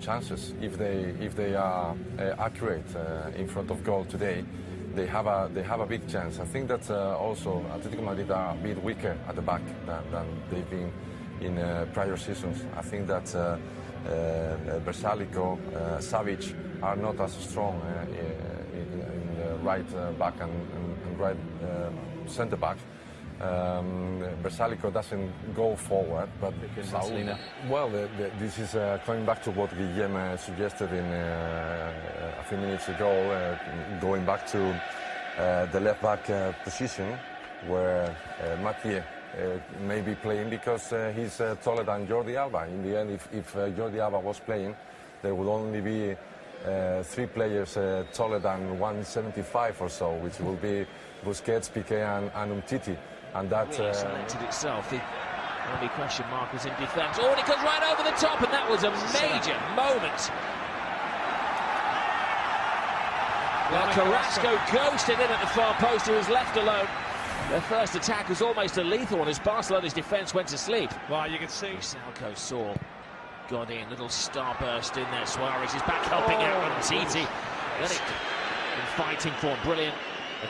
chances. If they are accurate in front of goal today, they have a big chance. I think that also Atlético Madrid are a bit weaker at the back than they've been in prior seasons. I think that Versalico, Savic are not as strong in the right back and right centre back. Versalico doesn't go forward, but well, this is coming back to what Guillem suggested in a few minutes ago, going back to the left back position, where Mathieu may be playing because he's taller than Jordi Alba. In the end, if Jordi Alba was playing, there would only be 3 players taller than 175 or so, which will be Busquets, Piqué and Umtiti. And that really cemented itself. The only question mark was in defence. Oh, and it goes right over the top, and that was a major moment. Well, Carrasco ghosted in at the far post. He was left alone. Their first attack was almost a lethal one as Barcelona's defence went to sleep. Well, you can see Salco saw, got in, little starburst in there. Suarez is back helping out on Titi. Then it in fighting for brilliant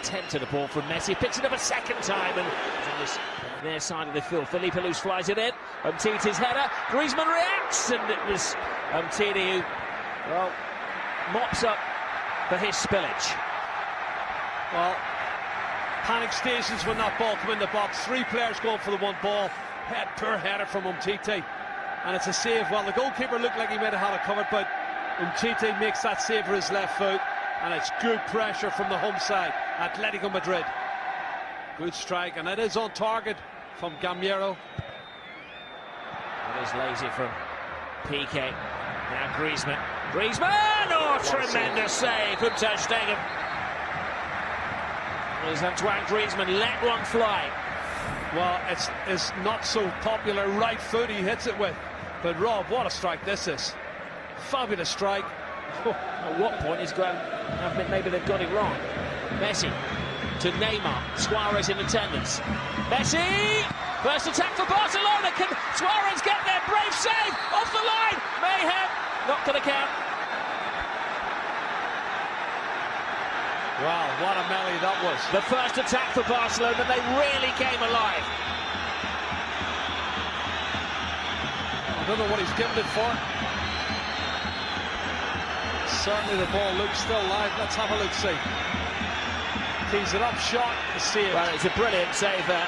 attempt at the ball from Messi, picks it up a second time, and on this near side of the field, Felipe Luz flies it in. Umtiti's header, Griezmann reacts, and it was Umtiti who, well, mops up for his spillage. Well, panic stations when that ball come in the box. 3 players going for the one ball. Poor header from Umtiti, and it's a save. Well, the goalkeeper looked like he might have had it covered, but Umtiti makes that save for his left foot. And it's good pressure from the home side, Atlético Madrid. Good strike, and it is on target from Gamero. It is lazy from Piqué. Now Griezmann. Griezmann! Oh, tremendous save from Ter Stegen. There's Antoine Griezmann, let one fly. Well, it's not so popular right foot he hits it with. But Rob, what a strike this is. Fabulous strike. At what point is going? Maybe they've got it wrong. Messi to Neymar. Suarez in attendance. Messi! First attack for Barcelona. Can Suarez get there? Brave save off the line. Mayhem. Not going to count. Wow, what a melee that was. The first attack for Barcelona. They really came alive. I don't know what he's given it for. Certainly the ball looks still live. Let's have a look, see. Tees it up, shot, save. Well, it's a brilliant save there.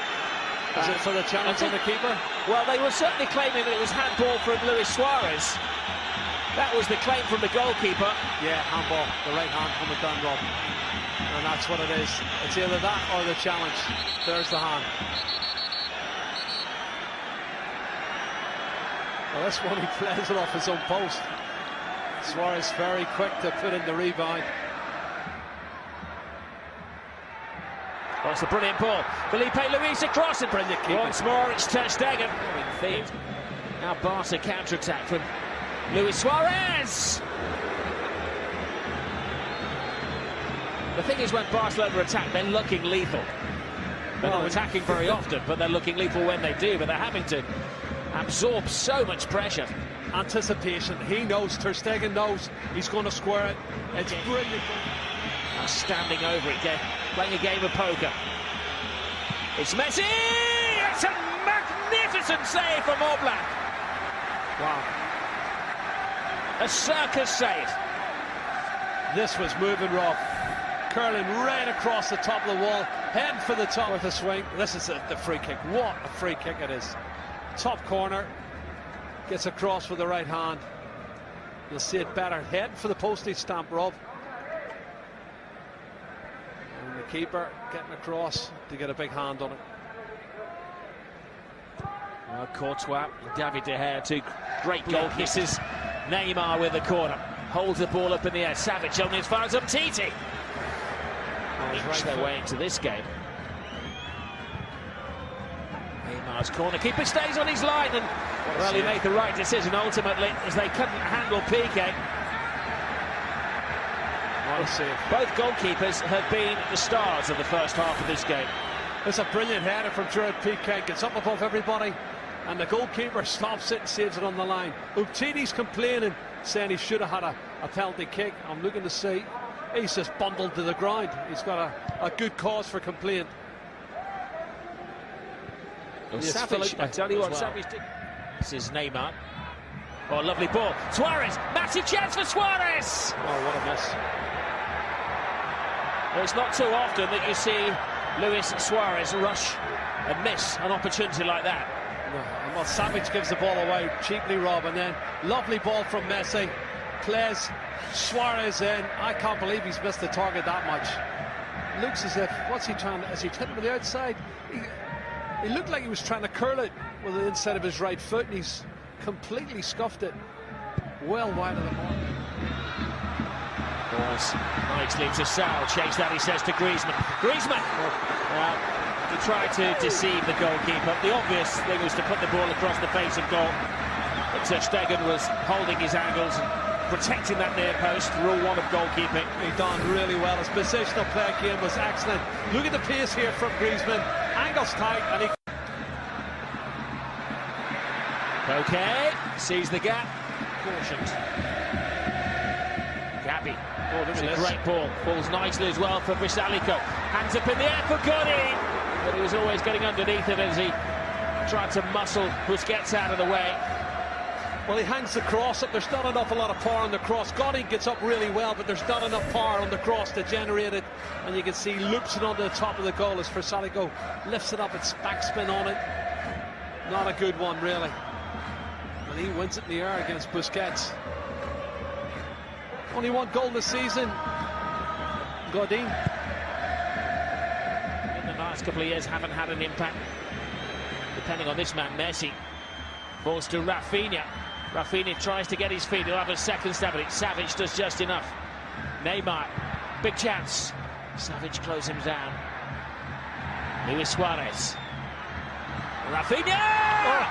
Is it for the challenge on the keeper? Well, they were certainly claiming that it was handball from Luis Suarez. That was the claim from the goalkeeper. Yeah, handball, the right hand from the gun, Rob. And that's what it is. It's either that or the challenge. There's the hand. Well, this one he plays it off his own post. Suarez very quick to put in the rebound. Well, it's a brilliant ball. Felipe Luis across it. Brilliant keeper. Once more, it's Ter Stegen. Now Barca counter-attack from Luis Suarez. The thing is, when Barcelona attack, they're looking lethal. They're not attacking very often, but they're looking lethal when they do. But they're having to absorb so much pressure. Anticipation. He knows, Ter Stegen knows he's going to square it. It's brilliant. Now standing over it, playing a game of poker. It's Messi! It's a magnificent save from Oblak. Wow. A circus save. This was moving, Rob. Curling right across the top of the wall, heading for the top with a swing. This is the free kick. What a free kick it is. Top corner. Gets across with the right hand. You'll see it better. Heading for the postage stamp, Rob. And the keeper getting across to get a big hand on it. Well, Courtois, David De Gea, 2 great goal kisses. Neymar with the corner. Holds the ball up in the air. Savic only as far as Umtiti. Inch their way into this game. Neymar's corner. Keeper stays on his line, and well, he made the right decision ultimately as they couldn't handle Piqué. Both goalkeepers have been the stars of the first half of this game. It's a brilliant header from Gerard Piqué. Gets up above everybody, and the goalkeeper stops it and saves it on the line. Umtiti's complaining, saying he should have had a penalty kick. I'm looking to see. He's just bundled to the ground. He's got a good cause for complaint. Well, Savage, I tell you what, Savage did. This is Neymar. Oh, lovely ball. Suarez, massive chance for Suarez. Oh, what a miss. Well, it's not too often that you see Luis Suarez rush and miss an opportunity like that. No, well, Savage gives the ball away cheaply, Rob, and then lovely ball from Messi. Plays Suarez in. I can't believe he's missed the target that much. Looks as if, what's he trying to, has he hit it with the outside? He looked like he was trying to curl it with the inside of his right foot, and he's completely scuffed it well wide of the mark. Balls nicely to Sal. Chase that, he says to Griezmann. Griezmann! He tried to deceive the goalkeeper. The obvious thing was to put the ball across the face of goal. But Ter Stegen was holding his angles and protecting that near post. Rule 1 of goalkeeping. He done really well. His positional play game was excellent. Look at the pace here from Griezmann. Angles tight, and he... Okay, sees the gap. Cautioned. Gabi. Oh, this is a great ball. Falls nicely as well for Vrsaljko. Hands up in the air for Godin. But he was always getting underneath it as he tried to muscle Busquets out of the way. Well, he hangs the cross up. There's not an awful lot of power on the cross. Godin gets up really well, but there's not enough power on the cross to generate it. And you can see loops it onto the top of the goal as Vrsaljko lifts it up. It's backspin on it. Not a good one, really. And he wins it in the air against Busquets. Only one goal this season. Godin. In the last couple of years, haven't had an impact. Depending on this man, Messi. Falls to Rafinha. Rafinha tries to get his feet. He'll have a second stab at it. Savage does just enough. Neymar, big chance. Savage closes him down. Luis Suarez. Rafinha! Oh.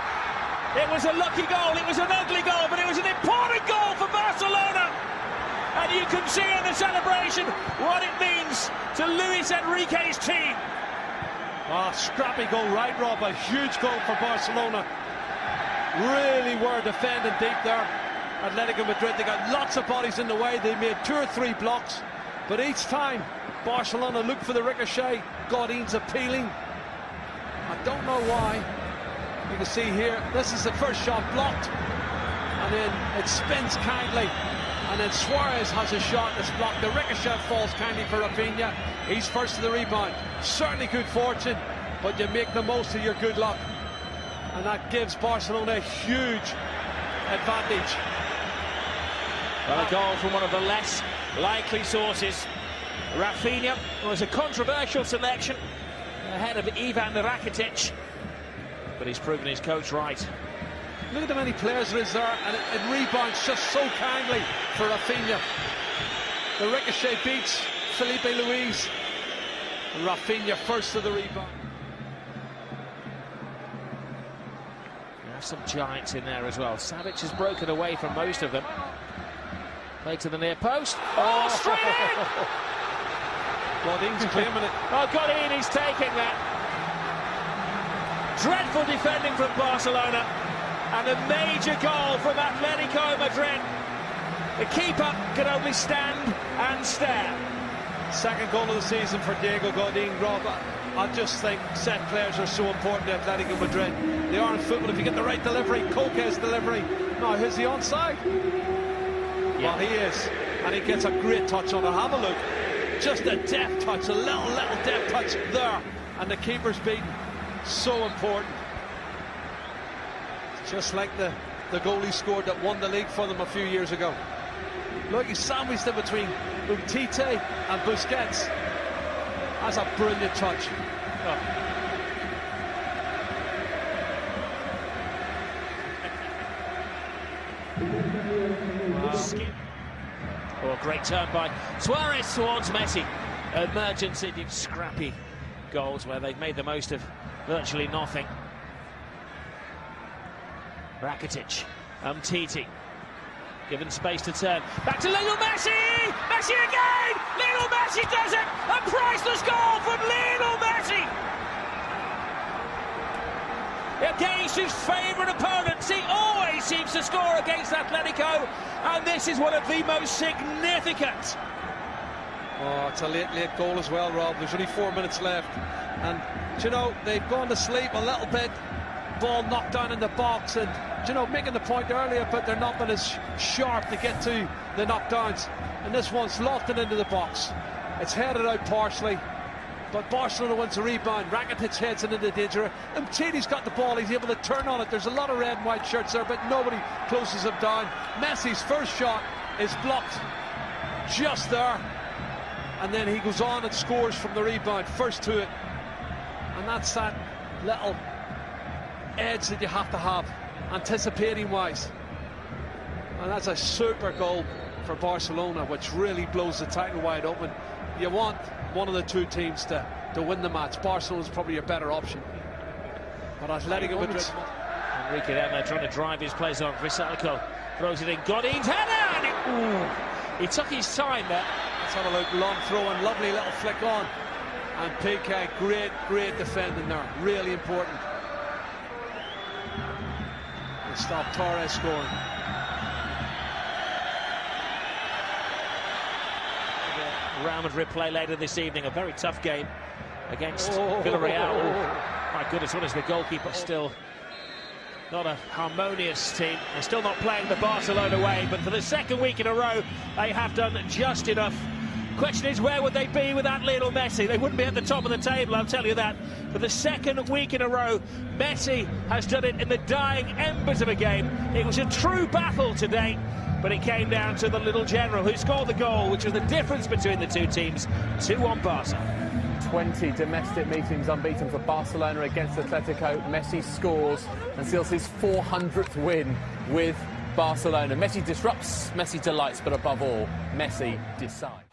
It was a lucky goal. It was an ugly goal, but it was an important goal for Barcelona. And you can see in the celebration what it means to Luis Enrique's team. Oh, scrappy goal, right, Rob? A huge goal for Barcelona. Really were defending deep there. Atlético Madrid, they got lots of bodies in the way. They made 2 or 3 blocks, but each time Barcelona looked for the ricochet. Godin's appealing. I don't know why. You can see here, this is the first shot blocked, and then it spins kindly, and then Suarez has a shot that's blocked. The ricochet falls kindly for Rafinha. He's first to the rebound. Certainly good fortune, but you make the most of your good luck. And that gives Barcelona a huge advantage. Well, a goal from one of the less likely sources. Rafinha was a controversial selection ahead of Ivan Rakitic, but he's proven his coach right. Look at the many players there is there, and it rebounds just so kindly for Rafinha. The ricochet beats Felipe Luis. And Rafinha first to the rebound. Some giants in there as well. Savage has broken away from most of them. Played to the near post. Oh, straight in! Godin's claiming it. Oh, Godin, he's taking that. Dreadful defending from Barcelona. And a major goal from Atlético Madrid. The keeper could only stand and stare. Second goal of the season for Diego Godin, Rob. I just think set players are so important to Atlético Madrid. They are in football. If you get the right delivery, Coque's delivery. No, is he onside? Yeah. Well, he is. And he gets a great touch on it. Have a look. Just a deft touch, a little deft touch there. And the keeper's beaten. So important. Just like the goal he scored that won the league for them a few years ago. Look, he sandwiched in between Umtiti and Busquets. That's a brilliant touch. Oh. Wow. Oh, great turn by Suarez towards Messi. Emergency, scrappy goals where they've made the most of virtually nothing. Rakitic, Umtiti, given space to turn. Back to Lionel Messi! Messi again! Lionel Messi does it! A priceless goal from Lionel Messi! against his favourite opponents. He always seems to score against Atletico, and this is one of the most significant. Oh, it's a late goal as well, Rob. There's only 4 minutes left. And, you know, they've gone to sleep a little bit. Ball knocked down in the box. And, you know, making the point earlier, but they're not been as sharp to get to the knockdowns. And this one's lofted into the box. It's headed out partially. But Barcelona wins the rebound. Rakitic heads it into danger. Umtiti's got the ball. He's able to turn on it. There's a lot of red and white shirts there, but nobody closes him down. Messi's first shot is blocked just there. And then he goes on and scores from the rebound, first to it. And that's that little edge that you have to have, anticipating-wise. And that's a super goal for Barcelona, which really blows the title wide open. You want one of the two teams to win the match. Barcelona's probably a better option. But Atletico Madrid... Enrique down there trying to drive his plays on. Vrsaljko throws it in. Godin's header! And he took his time there. Let's have a look. Long throw and lovely little flick on. And Piqué, great defending there. Really important. And stop Torres scoring. Real Madrid play later this evening. A very tough game against Villarreal. My goodness, what is the goalkeeper still? Not a harmonious team. They're still not playing the Barcelona way, but for the second week in a row, they have done just enough. Question is, where would they be without Lionel Messi? They wouldn't be at the top of the table, I'll tell you that. For the second week in a row, Messi has done it in the dying embers of a game. It was a true battle today, but it came down to the little general who scored the goal, which was the difference between the two teams. 2-1 Barca. 20 domestic meetings unbeaten for Barcelona against Atletico. Messi scores and seals his 400th win with Barcelona. Messi disrupts, Messi delights, but above all, Messi decides.